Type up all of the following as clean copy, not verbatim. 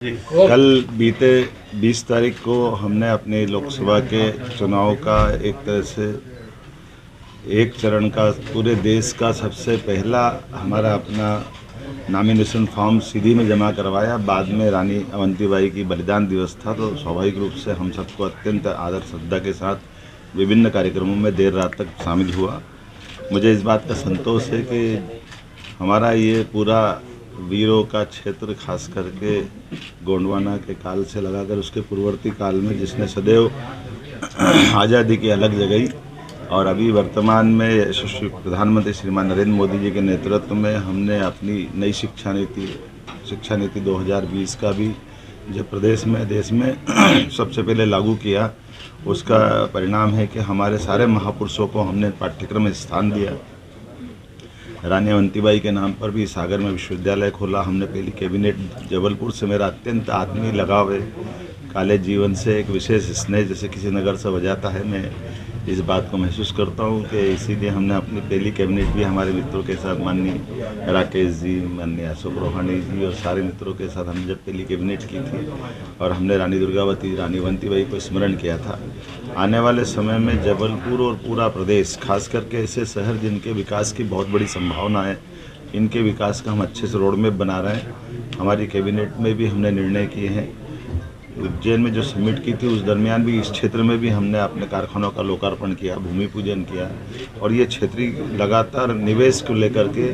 कल बीते 20 तारीख को हमने अपने लोकसभा के चुनाव का एक तरह से एक चरण का पूरे देश का सबसे पहला हमारा अपना नॉमिनेशन फॉर्म सीधी में जमा करवाया। बाद में रानी अवंतीबाई की बलिदान दिवस था, तो स्वाभाविक रूप से हम सबको अत्यंत आदर श्रद्धा के साथ विभिन्न कार्यक्रमों में देर रात तक शामिल हुआ। मुझे इस बात का संतोष है कि हमारा ये पूरा वीरों का क्षेत्र, खास करके गोंडवाना के काल से लगाकर उसके पूर्ववर्ती काल में जिसने सदैव आज़ादी की अलग जगाई, और अभी वर्तमान में यशस्वी प्रधानमंत्री श्रीमान नरेंद्र मोदी जी के नेतृत्व में हमने अपनी नई शिक्षा नीति 2020 का भी जो प्रदेश में देश में सबसे पहले लागू किया, उसका परिणाम है कि हमारे सारे महापुरुषों को हमने पाठ्यक्रम में स्थान दिया। रानी अवंतीबाई के नाम पर भी सागर में विश्वविद्यालय खोला हमने। पहली कैबिनेट जबलपुर से मेरा अत्यंत आत्मीय लगाव है, कॉलेज जीवन से एक विशेष स्नेह जैसे किसी नगर से बजाता है। मैं इस बात को महसूस करता हूँ कि इसीलिए हमने अपनी पहली कैबिनेट भी हमारे मित्रों के साथ, माननीय राकेश जी, माननीय अशोक रोहानी जी और सारे मित्रों के साथ हमने जब पहली कैबिनेट की थी और हमने रानी दुर्गावती, रानी अवंतीबाई को स्मरण किया था। आने वाले समय में जबलपुर और पूरा प्रदेश, खास करके ऐसे शहर जिनके विकास की बहुत बड़ी संभावना है, इनके विकास का हम अच्छे से रोड मैप बना रहे हैं। हमारी कैबिनेट में भी हमने निर्णय किए हैं। उज्जैन में जो समिट की थी उस दरमियान भी इस क्षेत्र में भी हमने अपने कारखानों का लोकार्पण किया, भूमि पूजन किया, और ये क्षेत्रीय लगातार निवेश को लेकर के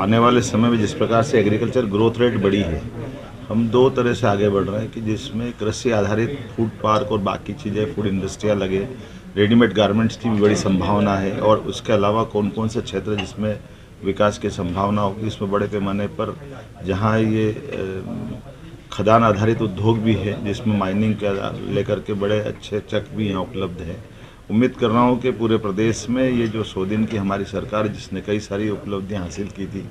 आने वाले समय में जिस प्रकार से एग्रीकल्चर ग्रोथ रेट बढ़ी है, हम दो तरह से आगे बढ़ रहे हैं कि जिसमें कृषि आधारित फूड पार्क और बाकी चीज़ें, फूड इंडस्ट्रियाँ लगे, रेडीमेड गारमेंट्स की भी बड़ी संभावना है, और उसके अलावा कौन कौन से क्षेत्र जिसमें विकास की संभावना होगी, इसमें बड़े पैमाने पर जहाँ ये खदान आधारित उद्योग भी है, जिसमें माइनिंग के लेकर के बड़े अच्छे चक भी यहाँ उपलब्ध है। उम्मीद कर रहा हूँ कि पूरे प्रदेश में ये जो 100 दिन की हमारी सरकार, जिसने कई सारी उपलब्धियाँ हासिल की थी,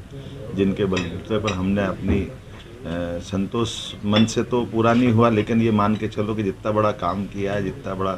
जिनके बलबूते पर हमने अपनी संतोष मन से तो पूरा नहीं हुआ, लेकिन ये मान के चलो कि जितना बड़ा काम किया है, जितना बड़ा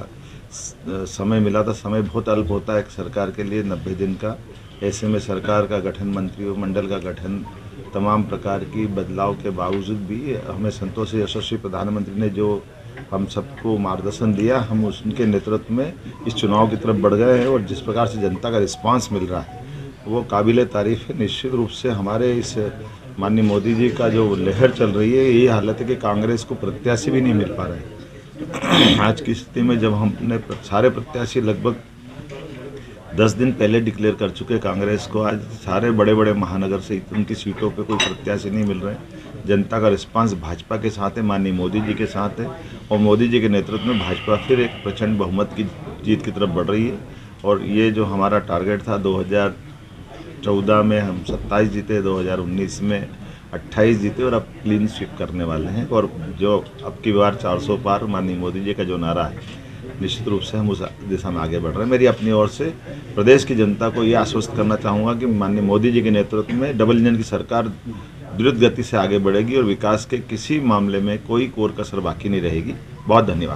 समय मिला था, समय बहुत अल्प होता है एक सरकार के लिए 90 दिन का। ऐसे में सरकार का गठन, मंत्रिमंडल का गठन, तमाम प्रकार की बदलाव के बावजूद भी हमें संतोष है। यशस्वी प्रधानमंत्री ने जो हम सबको मार्गदर्शन दिया, हम उनके नेतृत्व में इस चुनाव की तरफ बढ़ गए हैं, और जिस प्रकार से जनता का रिस्पांस मिल रहा है वो काबिले तारीफ है। निश्चित रूप से हमारे इस माननीय मोदी जी का जो लहर चल रही है, यही हालत है कि कांग्रेस को प्रत्याशी भी नहीं मिल पा रहे। आज की स्थिति में जब हमने सारे प्रत्याशी लगभग 10 दिन पहले डिक्लेयर कर चुके कांग्रेस को, आज सारे बड़े बड़े महानगर से उनकी सीटों पे कोई प्रत्याशी नहीं मिल रहे। जनता का रिस्पांस भाजपा के साथ है, माननीय मोदी जी के साथ है, और मोदी जी के नेतृत्व में भाजपा फिर एक प्रचंड बहुमत की जीत की तरफ बढ़ रही है। और ये जो हमारा टारगेट था 2014 में हम 27 जीते, 2019 में 28 जीते, और अब क्लीन स्वीप करने वाले हैं। और जो अब की बार 400 पार माननीय मोदी जी का जो नारा है, निश्चित रूप से हम उस दिशा में आगे बढ़ रहे हैं। मेरी अपनी ओर से प्रदेश की जनता को ये आश्वस्त करना चाहूँगा कि माननीय मोदी जी के नेतृत्व में डबल इंजन की सरकार द्रुत गति से आगे बढ़ेगी और विकास के किसी मामले में कोई कोर कसर बाकी नहीं रहेगी। बहुत धन्यवाद।